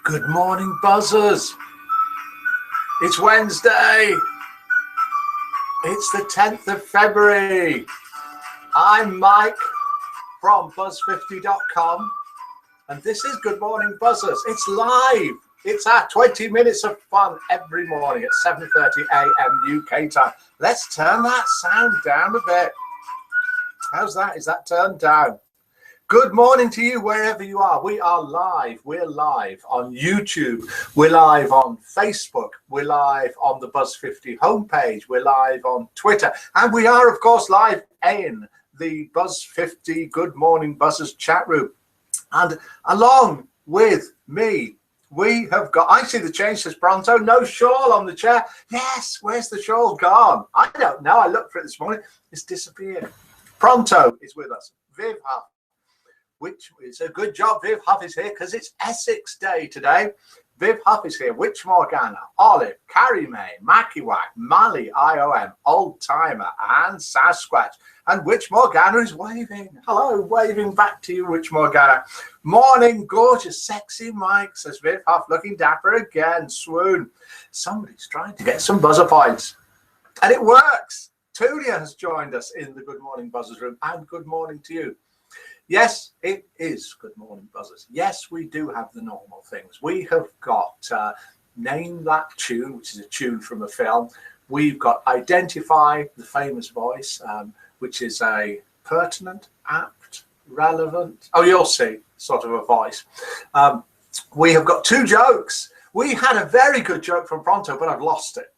Good morning, buzzers. It's Wednesday. It's the 10th of February. I'm Mike from buzz50.com, and this is Good Morning Buzzers. It's live. It's our 20 minutes of fun every morning at 7:30 a.m. UK time. Let's turn that sound down a bit. How's that? Is that turned down? Good morning to you wherever you are. We are live. We're live on YouTube. We're live on Facebook. We're live on the Buzz50 homepage. We're live on Twitter. And we are, of course, live in the Buzz50 Good Morning Buzzers chat room. And along with me, we have got, I see the change, says Pronto, no shawl on the chair. Yes, where's the shawl gone? I don't know. I looked for it this morning. It's disappeared. Pronto is with us. Viv Huff. Which is a good job. Viv Huff is here because it's Essex Day today. Viv Huff is here. Witch Morgana, Olive, Carrie May, Mackie Wack, Mally, IOM, Old Timer, and Sasquatch. And Witch Morgana is waving. Hello, waving back to you, Witch Morgana. Morning, gorgeous, sexy Mike, says Viv Huff, looking dapper again. Swoon. Somebody's trying to get some buzzer points. And it works. Tulia has joined us in the Good Morning Buzzers room. And good morning to you. Yes, it is Good Morning Buzzers. Yes, we do have the normal things. We have got Name That Tune, which is a tune from a film. We've got Identify the Famous Voice, which is a pertinent, apt, relevant, oh, you'll see, sort of a voice. We have got two jokes. We had a very good joke from Pronto, but I've lost it.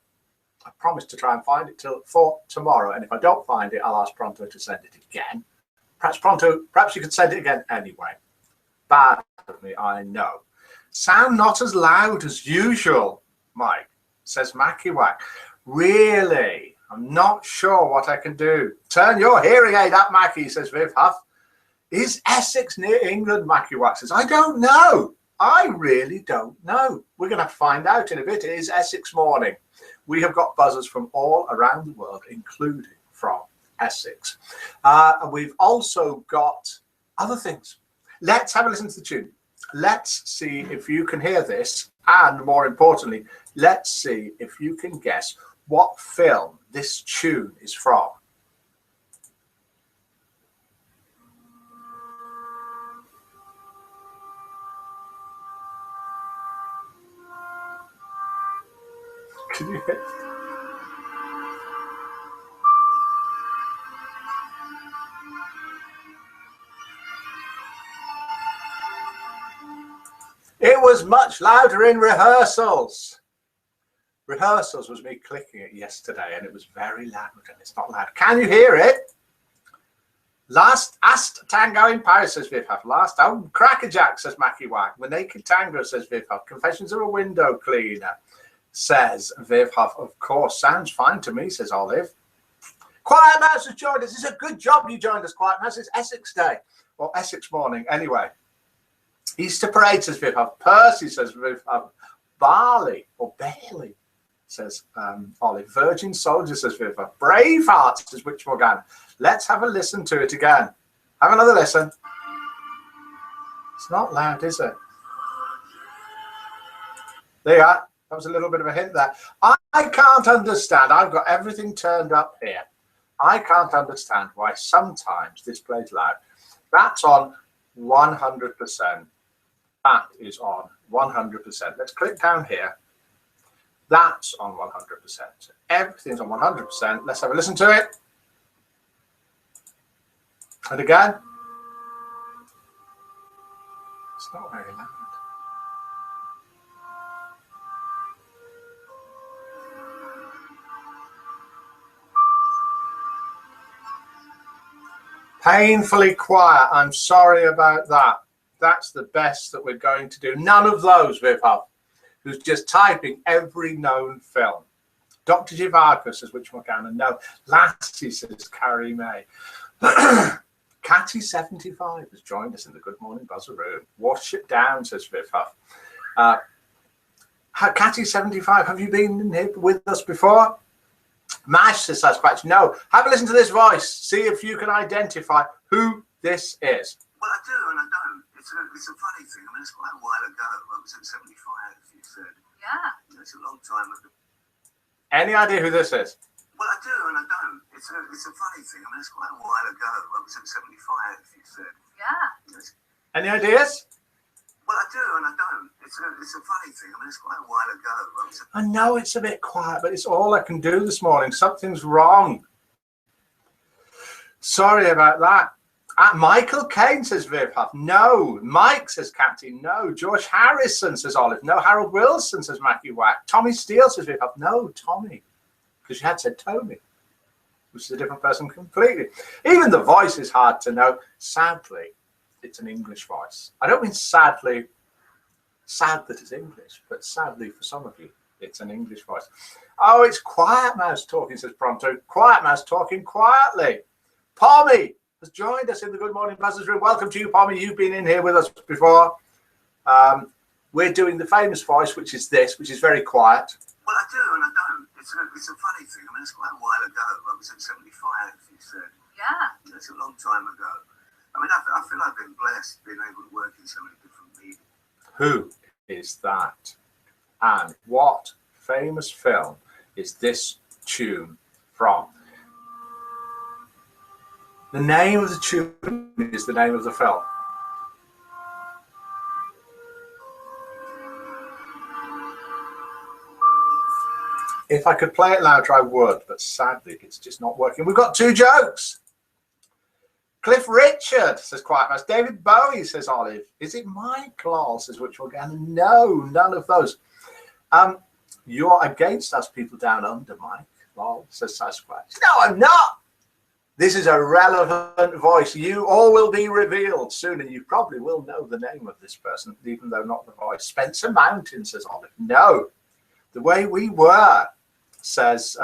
I promised to try and find it for tomorrow, and if I don't find it, I'll ask Pronto to send it again. Perhaps Pronto, perhaps you could send it again anyway. Bad of me, I know. Sound not as loud as usual, Mike, says Mackie Wack. Really? I'm not sure what I can do. Turn your hearing aid up, Mackie, says Viv Huff. Is Essex near England, Mackie Wack says. I don't know. I really don't know. We're going to have to find out in a bit. It is Essex morning. We have got buzzers from all around the world, including from Essex. And we've also got other things. Let's have a listen to the tune. Let's see if you can hear this, and more importantly, let's see if you can guess what film this tune is from. Can you hear? It was much louder in rehearsals. Rehearsals was me clicking it yesterday, and it was very loud, and it's not loud. Can you hear it? Last Tango in Paris, says Viv Huff. Last Crackerjack, says Mackie Wack. The Naked Tango, says Viv Huff. Confessions of a Window Cleaner, says Viv Huff. Of course, sounds fine to me, says Olive. Quiet Mouse has joined us. It's a good job you joined us, Quiet Mouse. It's Essex Day, or Essex morning, anyway. Easter Parade, says Viv Huff. Percy, says Viv Huff. Barley, or Bailey, says Olive. Virgin Soldier, says Viv Huff. Braveheart, says Witch Morgana. Let's have a listen to it again. Have another listen. It's not loud, is it? There you are. That was a little bit of a hint there. I can't understand. I've got everything turned up here. I can't understand why sometimes this plays loud. That's on 100%. That is on 100%. Let's click down here. That's on 100%. Everything's on 100%. Let's have a listen to it. And again. It's not very loud. Painfully quiet. I'm sorry about that. That's the best that we're going to do. None of those, Viv Huff, who's just typing every known film. Dr. Jivarko, says Witch Morgana. No. Lassie, says Carrie May. Catty75 has joined us in the Good Morning Buzzer room. Wash it down, says Viv Huff. Catty75, have you been in here with us before? Mash, says Sasquatch. No. Have a listen to this voice. See if you can identify who this is. Well, I do and I don't. It's a funny thing. I mean, it's quite a while ago. I was at 75, you said. Yeah. It's a long time ago. Any idea who this is? Well, I do and I don't. It's a funny thing. I mean, it's quite a while ago. I was at 75, you said. Yeah. Any ideas? Well, I do and I don't. It's a funny thing. I mean, it's quite a while ago. I know it's a bit quiet, but it's all I can do this morning. Something's wrong. Sorry about that. Michael Caine, says Viv Huff. No. Mike, says Catty. No. George Harrison, says Olive. No. Harold Wilson, says Mackie Wack. Tommy Steele, says Viv Huff. No, Tommy. Because you had said Tony, which is a different person completely. Even the voice is hard to know. Sadly, it's an English voice. I don't mean sadly, sad that it's English, but sadly for some of you, it's an English voice. Oh, it's Quiet Mouse talking, says Pronto. Quiet Mouse talking quietly. Pommy has joined us in the Good Morning Buzzers room. Welcome to you, Pommy. You've been in here with us before. We're doing the famous voice, which is this, which is very quiet. Well, I do and I don't. It's a funny thing. I mean, it's quite a while ago. I was at 75, you said. Yeah. It's a long time ago. I mean, I feel I've been blessed being able to work in so many different mediums. Who is that? And what famous film is this tune from? The name of the tune is the name of the film. If I could play it louder, I would, but sadly, it's just not working. We've got two jokes. Cliff Richard, says Quiet Mouse. David Bowie, says Olive. Is it Mike Lol, says Ritual Gannon? No, none of those. You're against us people down under, Mike Lol, says Sasquatch. No, I'm not. This is a relevant voice. You all will be revealed soon, and you probably will know the name of this person, even though not the voice. Spencer Mountain, says Olive. No. The Way We Were, says,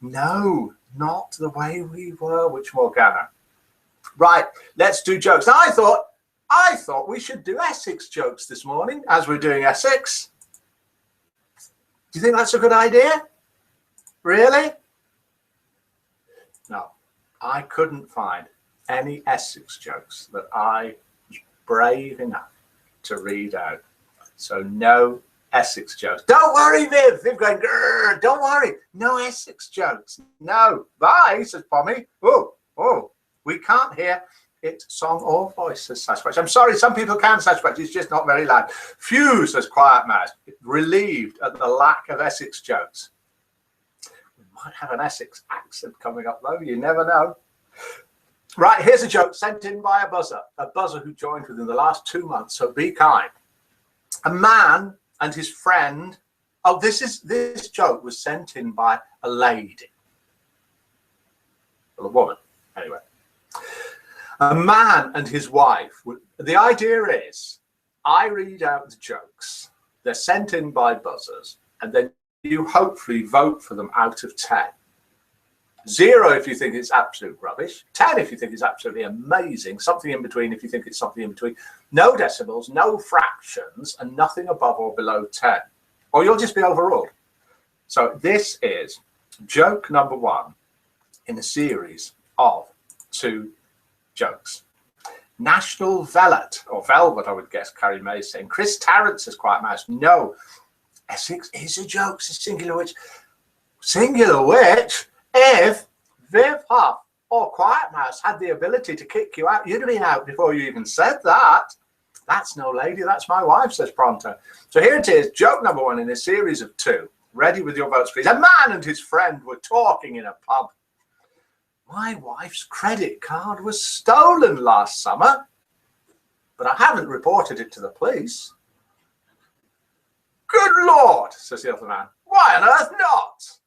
no, not The Way We Were, which Morgana. Right, let's do jokes. Now, I thought we should do Essex jokes this morning as we're doing Essex. Do you think that's a good idea? Really? No, I couldn't find any Essex jokes that I was brave enough to read out. So no Essex jokes. Don't worry, Viv. Viv going, grrr, don't worry. No Essex jokes. No. Bye, says Pommy. Oh, we can't hear it, song or voice, says Sasquatch. I'm sorry, some people can, Sasquatch. It's just not very loud. Phew, says Quiet Mouse. Relieved at the lack of Essex jokes. We might have an Essex accent coming up, though. You never know. Right, here's a joke sent in by a buzzer who joined within the last 2 months, so be kind. A man and his friend. Oh, this joke was sent in by a lady. Well, a woman, anyway. A man and his wife. The idea is, I read out the jokes. They're sent in by buzzers, and then you hopefully vote for them out of 10. 0 if you think it's absolute rubbish. 10 if you think it's absolutely amazing. Something in between if you think it's something in between. No decimals, no fractions, and nothing above or below 10. Or you'll just be overruled. So this is joke number 1 in a series of 2 jokes. National Velvet, or Velvet, I would guess, Carrie May saying. Chris Tarrant says, Quiet Mouse. No. Essex is a joke, says Singular Witch. Singular Witch? If Viv Huff or Quiet Mouse had the ability to kick you out, you'd have been out before you even said that. That's no lady, that's my wife, says Pronto. So here it is, joke number 1 in a series of 2. Ready with your votes, please. A man and his friend were talking in a pub. My wife's credit card was stolen last summer, but I haven't reported it to the police. Good Lord, says the other man. Why on earth not?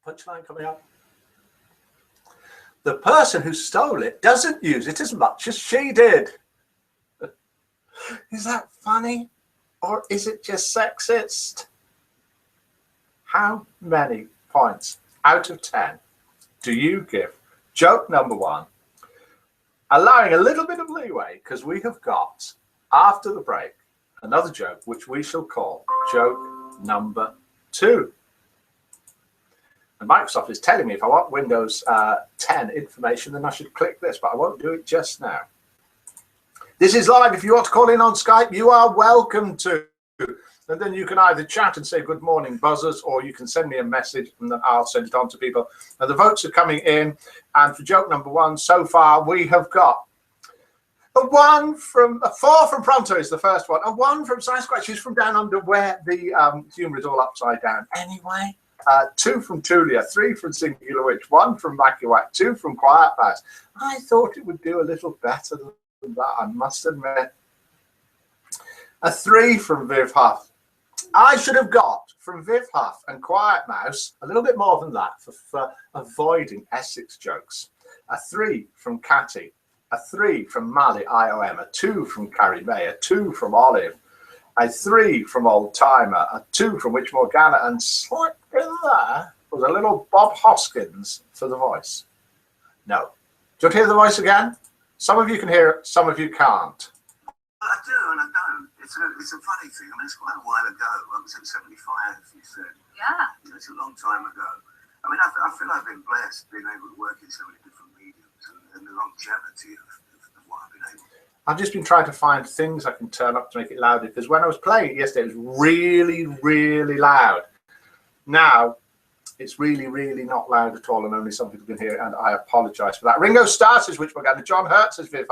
Punchline coming up. The person who stole it doesn't use it as much as she did. Is that funny? Or is it just sexist? How many points out of 10 do you give joke number 1? Allowing a little bit of leeway, because we have got, after the break, another joke, which we shall call joke number 2. And Microsoft is telling me if I want Windows 10 information, then I should click this, but I won't do it just now. This is live. If you want to call in on Skype, you are welcome to. And then you can either chat and say good morning, buzzers, or you can send me a message and then I'll send it on to people. Now, the votes are coming in. And for joke number one, so far, we have got a 4 from Pronto is the first one, a 1 from Sasquatch, who's from down under where the humour is all upside down. Anyway, 2 from Tulia, 3 from Singular Witch, 1 from Makiwak, 2 from Quiet Mouse. I thought it would do a little better than that, I must admit. A 3 from Viv Huff. I should have got from Viv Huff and Quiet Mouse a little bit more than that for avoiding Essex jokes. A 3 from Catty, a 3 from Mali IOM, a 2 from Carrie May, a 2 from Olive, a 3 from Old Timer, a 2 from Witch Morgana, and slipped in there was a little Bob Hoskins for the voice. No. Do you want to hear the voice again? Some of you can hear it, some of you can't. I do and I don't. It's a funny thing. I mean, it's quite a while ago. I was at 75, you said. Yeah. You know, it's a long time ago. I mean, I feel I've been blessed being able to work in so many different mediums and the longevity of what I've been able to do. I've just been trying to find things I can turn up to make it louder, because when I was playing it yesterday, it was really, really loud. Now, it's really, really not loud at all, and only some people can hear it, and I apologise for that. Ringo Starr says, which we're going to. John Hurt says, Viv,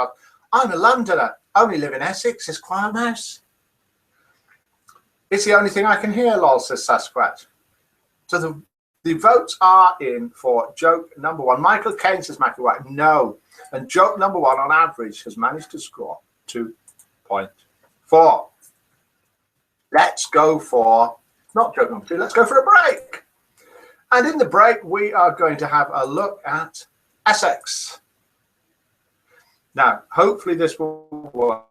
I'm a Londoner, only live in Essex, says Quiet Mouse. It's the only thing I can hear, lol, says Sasquatch. So the votes are in for joke number one. Michael Caine says Makiwak, no. And joke number one on average has managed to score 2.4. Let's go for, not joke number 2, let's go for a break. And in the break, we are going to have a look at Essex. Now, hopefully this will work.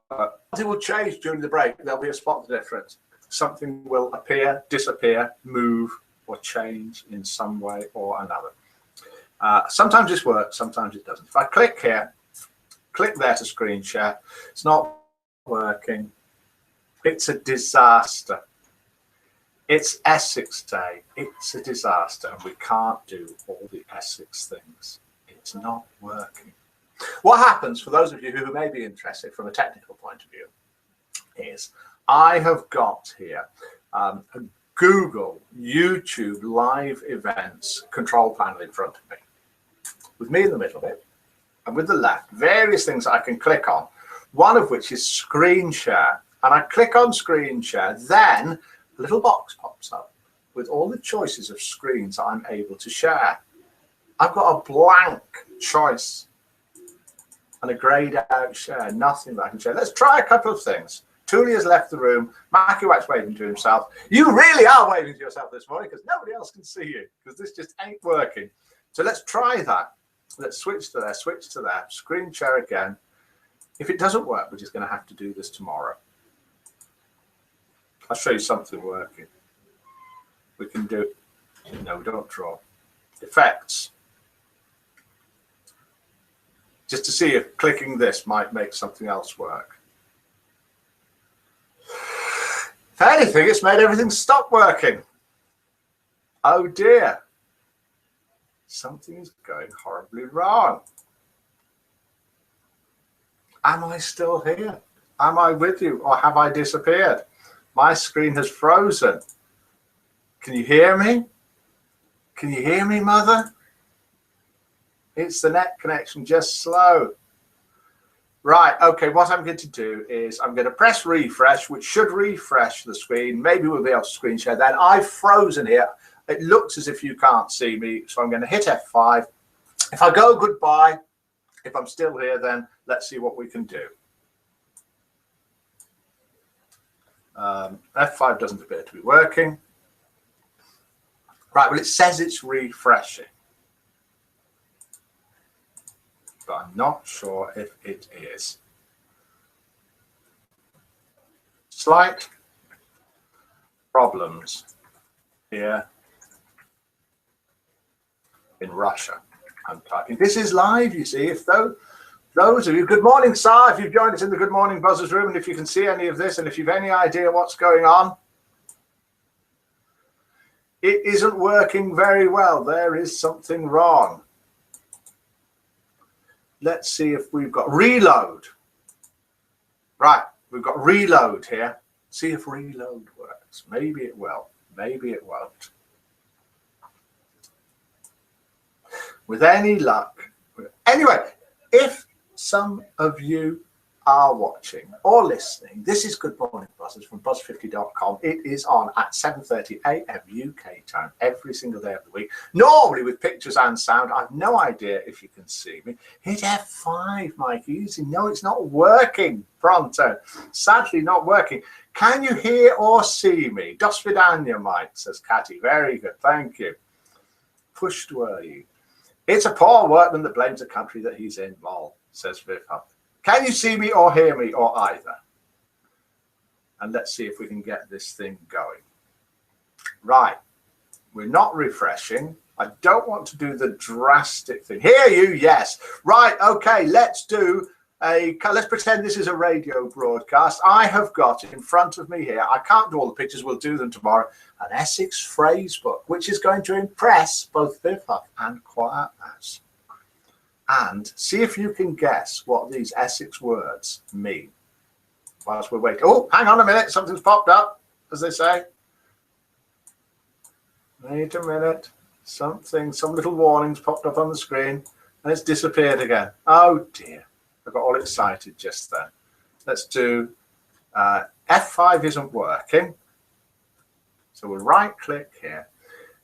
It will change during the break. There'll be a spot difference. Something will appear, disappear, move, or change in some way or another. Sometimes this works, sometimes it doesn't. If I click here, click there to screen share, it's not working. It's a disaster. It's Essex Day. It's a disaster, and we can't do all the Essex things. It's not working. What happens, for those of you who may be interested from a technical point of view, is I have got here a Google, YouTube live events control panel in front of me, with me in the middle of it, and with the left, various things I can click on, one of which is screen share. And I click on screen share, then a little box pops up with all the choices of screens I'm able to share. I've got a blank choice and a grayed out share, nothing that I can share. Let's try a couple of things. Tuli has left the room. Makiwak's waving to himself. You really are waving to yourself this morning because nobody else can see you, because this just ain't working. So let's try that. Let's switch to there, screen share again. If it doesn't work, we're just going to have to do this tomorrow. I'll show you something working. We can do, no, we don't draw. Effects. Just to see if clicking this might make something else work. If anything, it's made everything stop working. Oh dear. Something is going horribly wrong. Am I still here? Am I with you, or have I disappeared? My screen has frozen. Can you hear me? Can you hear me, mother? It's the net connection just slow. Right, okay, what I'm going to do is I'm going to press refresh, which should refresh the screen. Maybe we'll be able to screen share then. I've frozen here. It looks as if you can't see me, so I'm going to hit F5. If I go goodbye, if I'm still here, then let's see what we can do. F5 doesn't appear to be working. Right, well, it says it's refreshing, but I'm not sure if it is. Slight problems here in Russia. I'm typing. This is live, you see. If those of you, good morning, Sar, if you've joined us in the Good Morning Buzzers room, and if you can see any of this, and if you've any idea what's going on, It isn't working very well. There is something wrong. Let's see if we've got reload. Right, we've got reload here. See if reload works. Maybe it will. Maybe it won't. With any luck. Anyway, if some of you are watching or listening, this is Good Morning Buzzers from buzz50.com. It is on at 7:30 a.m. UK time every single day of the week, normally with pictures and sound. I've no idea if you can see me. Hit F5, Mike, easy. No, it's not working. Pronto. Sadly not working. Can you hear or see me? Dos vidania, Mike, says Catty. Very good, thank you. Pushed were you? It's a poor workman that blames the country that he's in, lol, says Viv Huff. Can you see me or hear me or either? And let's see if we can get this thing going. Right. We're not refreshing. I don't want to do the drastic thing. Hear you, yes. Right, okay, let's pretend this is a radio broadcast. I have got in front of me here, I can't do all the pictures, we'll do them tomorrow, an Essex phrase book, which is going to impress both Viv Huff and Quiet Mouse. And see if you can guess what these Essex words mean whilst we're waiting. Oh, hang on a minute. Something's popped up, as they say. Wait a minute. Some little warnings popped up on the screen and it's disappeared again. Oh, dear. I got all excited just then. Let's do F5 isn't working. So we'll right click here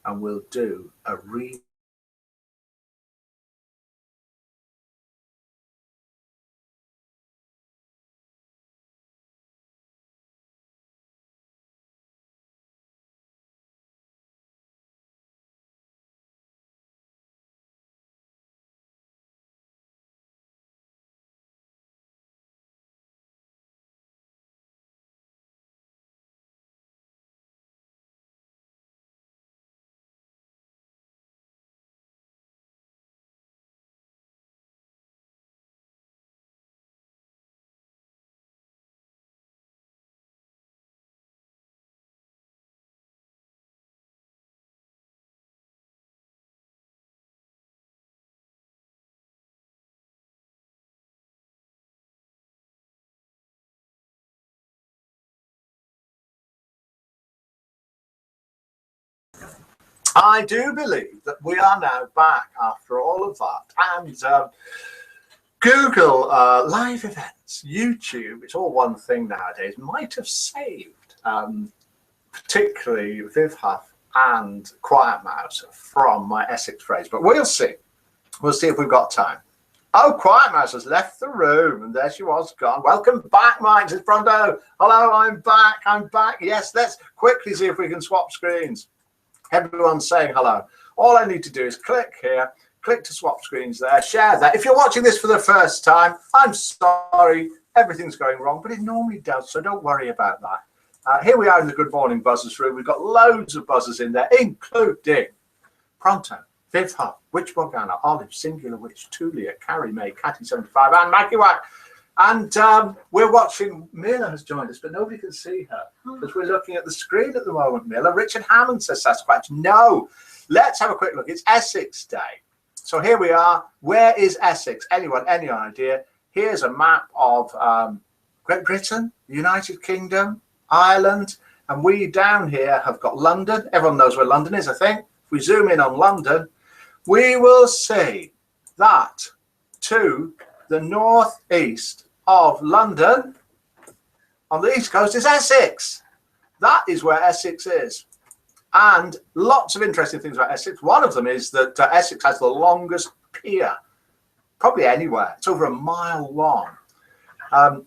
and we'll do a read. I do believe that we are now back after all of that. And Google live events, YouTube, it's all one thing nowadays, might have saved particularly Viv Huff and Quiet Mouse from my Essex phrase. But we'll see. We'll see if we've got time. Oh, Quiet Mouse has left the room, and there she was, gone. Welcome back, Mike, says Pronto. Hello, I'm back. I'm back. Yes, let's quickly see if we can swap screens. Everyone's saying hello. All I need to do is click here, click to swap screens there, share that. If you're watching this for the first time, I'm sorry, everything's going wrong, but it normally does, so don't worry about that. Here we are in the Good Morning Buzzers room. We've got loads of buzzers in there, including Pronto, Viv Huff, Witch Morgana, Olive, Singular Witch, Tulia, Carrie May, Catty75, and Maggie Wack. And we're watching, Mila has joined us, but nobody can see her because we're looking at the screen at the moment, Mila. Richard Hammond says Sasquatch. No, let's have a quick look. It's Essex Day. So here we are. Where is Essex? Anyone, any idea? Here's a map of Great Britain, United Kingdom, Ireland, and we down here have got London. Everyone knows where London is, I think. If we zoom in on London, we will see that to the northeast of London on the east coast is Essex. That is where Essex is. And lots of interesting things about Essex. One of them is that Essex has the longest pier, probably anywhere. It's over 1 mile long.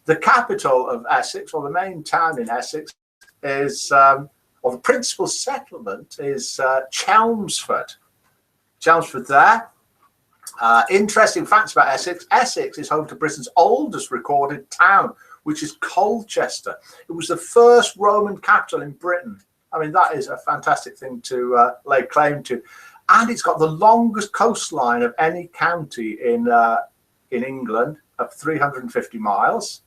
The capital of Essex, or the main town in Essex, is, or the principal settlement is Chelmsford. Chelmsford there. Interesting facts about Essex. Essex is home to Britain's oldest recorded town, which is Colchester. It was the first Roman capital in Britain. I mean, that is a fantastic thing to lay claim to. And it's got the longest coastline of any county in England, of 350 miles.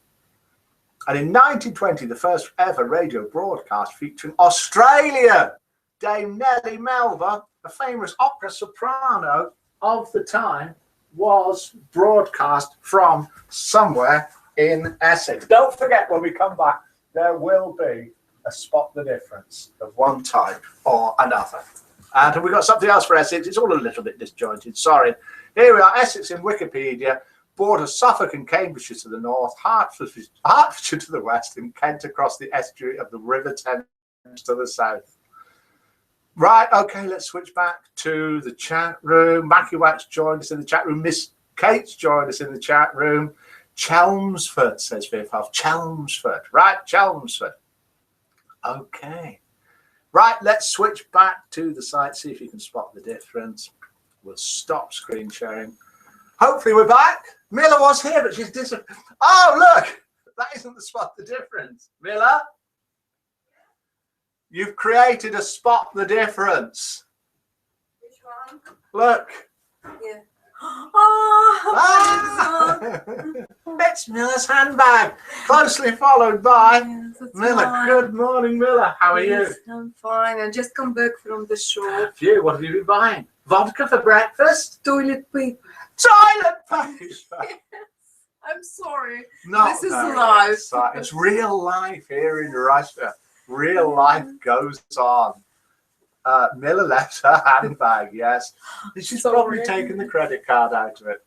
And in 1920, the first ever radio broadcast featuring Australia Dame Nellie Melba, a famous opera soprano of the time, was broadcast from somewhere in Essex. Don't forget, when we come back, there will be a spot the difference of one type or another. And we've got something else for Essex. It's all a little bit disjointed. Sorry. Here we are, Essex in Wikipedia. Borders Suffolk and Cambridgeshire to the north, Hertfordshire to the west, and Kent across the estuary of the River Thames to the south. Right, okay, let's switch back to the chat room. Mackie Wax joined us in the chat room. Miss Kate's joined us in the chat room. Chelmsford, says Viv Huff. Chelmsford. Right, Chelmsford. Okay. Right, let's switch back to the site, see if you can spot the difference. We'll stop screen sharing. Hopefully we're back. Miller was here, but she's disappeared. Oh, look, that isn't the spot the difference. Miller, you've created a spot the difference. Which one? Look. Yeah. It's Miller's handbag, closely followed by Miller. Right. Good morning, Miller. How are you? I'm fine. I just come back from the shop. Phew, what have you been buying? Vodka for breakfast? Toilet paper. Toilet paper. I'm sorry. Not This is very life. exciting. It's real life here in Russia. Real life goes on. Miller left her handbag, yes. She's probably taken the credit card out of it.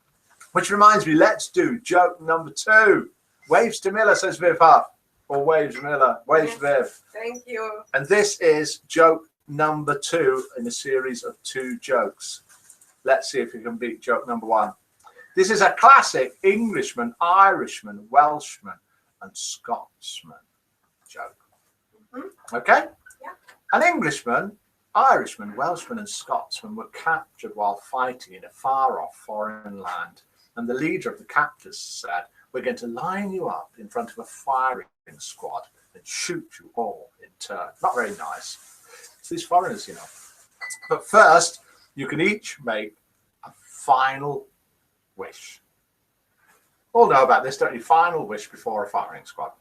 Which reminds me, let's do joke number 2. Waves to Miller, says Viv Huff. Or waves Miller. Waves Viv. Thank you. And this is joke number 2 in a series of 2 jokes. Let's see if you can beat joke number 1. This is a classic Englishman, Irishman, Welshman, and Scotsman joke. Okay? Yeah. An Englishman, Irishman, Welshman, and Scotsman were captured while fighting in a far-off foreign land. And the leader of the captors said, "We're going to line you up in front of a firing squad and shoot you all in turn." Not very nice. It's these foreigners, you know. But first, you can each make a final wish. All know about this, don't you? Final wish before a firing squad.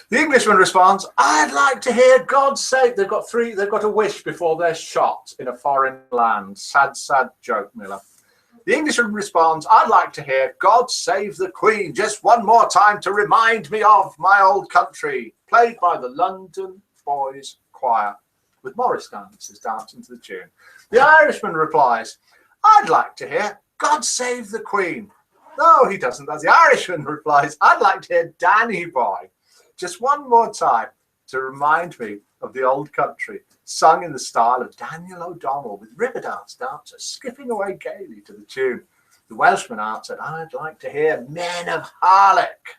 The Englishman responds, "I'd like to hear God say..." They've got a wish before they're shot in a foreign land. Sad, sad joke, Miller. The Englishman responds, "I'd like to hear God Save the Queen just one more time to remind me of my old country," played by the London Boys Choir, with Morris dancers dancing to the tune. The Irishman replies, "I'd like to hear God Save the Queen." No, he doesn't. As the Irishman replies, "I'd like to hear Danny Boy just one more time to remind me of the old country," sung in the style of Daniel O'Donnell, with Riverdance dancers skipping away gaily to the tune. The Welshman answered, "I'd like to hear Men of Harlech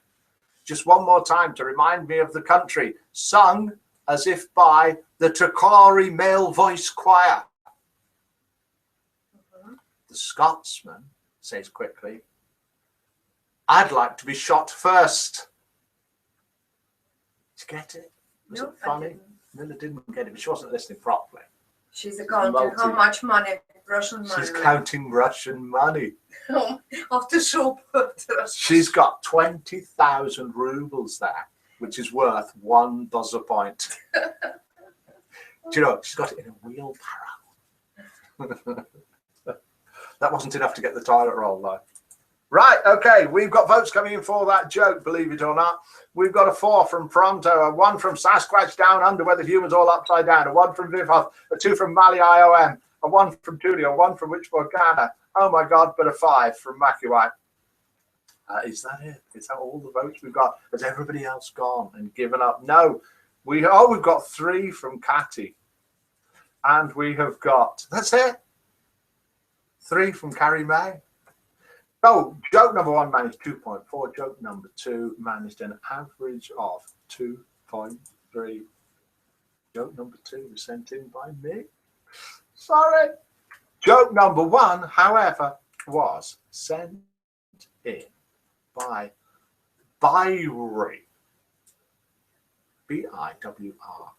just one more time to remind me of the country," sung as if by the Tochori Male Voice Choir. The Scotsman says quickly, "I'd like to be shot first." Did you get it? Was it funny? Miller didn't get it, but she wasn't listening properly. She's counting how much money, Russian money. She's counting Russian money. After shop. She's got 20,000 rubles there, which is worth 1 buzzer point. Do you know, she's got it in a wheelbarrow. That wasn't enough to get the toilet roll, though. Right, okay, we've got votes coming in for that joke, believe it or not. We've got a 4 from Pronto, a 1 from Sasquatch Down Under, where the human's all upside down, a 1 from Viv Huff, a 2 from Mali IOM, a 1 from Tulio, a 1 from Witchboard Ghana. Oh my God, but a 5 from Mackie White. Is that it? Is that all the votes we've got? Has everybody else gone and given up? No. We've got 3 from Catty. And we have got, that's it, 3 from Carrie May. So, joke number 1 managed 2.4. Joke number 2 managed an average of 2.3. Joke number 2 was sent in by me. Sorry. Joke number 1, however, was sent in by Biwri. B-I-W-R-I.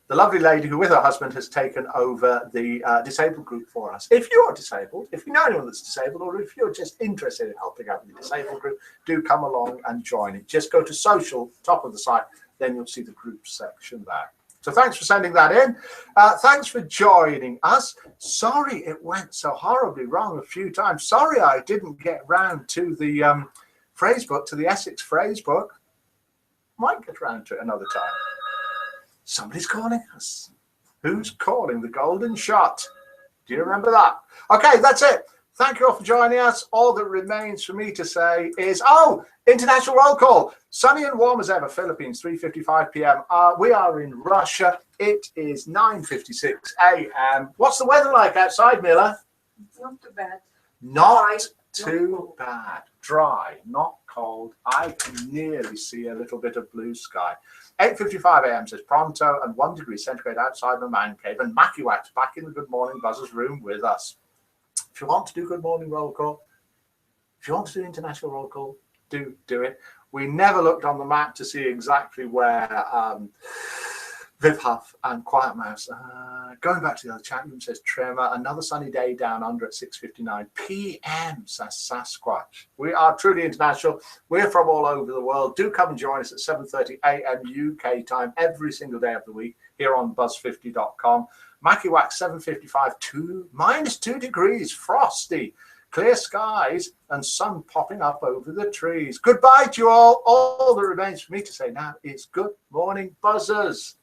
The lovely lady who, with her husband, has taken over the disabled group for us. If you're disabled, if you know anyone that's disabled, or if you're just interested in helping out the disabled group, do come along and join it. Just go to social, top of the site, then you'll see the group section there. So thanks for sending that in. Thanks for joining us. Sorry it went so horribly wrong a few times. Sorry I didn't get round to the phrase book, to the Essex phrase book. Might get round to it another time. Somebody's calling us. Who's calling the golden shot? Do you remember that? Okay, that's it. Thank you all for joining us. All that remains for me to say is, international roll call. Sunny and warm as ever, Philippines, 3:55 p.m. We are in Russia. It is 9:56 a.m. What's the weather like outside, Mila? Not too bad. Not too bad. Dry, not cold. I can nearly see a little bit of blue sky. 8:55 a.m. says pronto and 1 degree centigrade outside the man cave. And Mackie Wax back in the Good Morning Buzzers room with us. If you want to do Good Morning Roll Call, if you want to do international roll call, do it. We never looked on the map to see exactly where Viv Huff and Quiet Mouse. Going back to the other chat room, says Tremor. Another sunny day down under at 6:59 p.m. says Sasquatch. We are truly international. We're from all over the world. Do come and join us at 7:30 a.m. UK time every single day of the week here on buzz50.com. Mackie Wax 7:55, -2 degrees, frosty, clear skies, and sun popping up over the trees. Goodbye to you all. All that remains for me to say now is good morning, buzzers.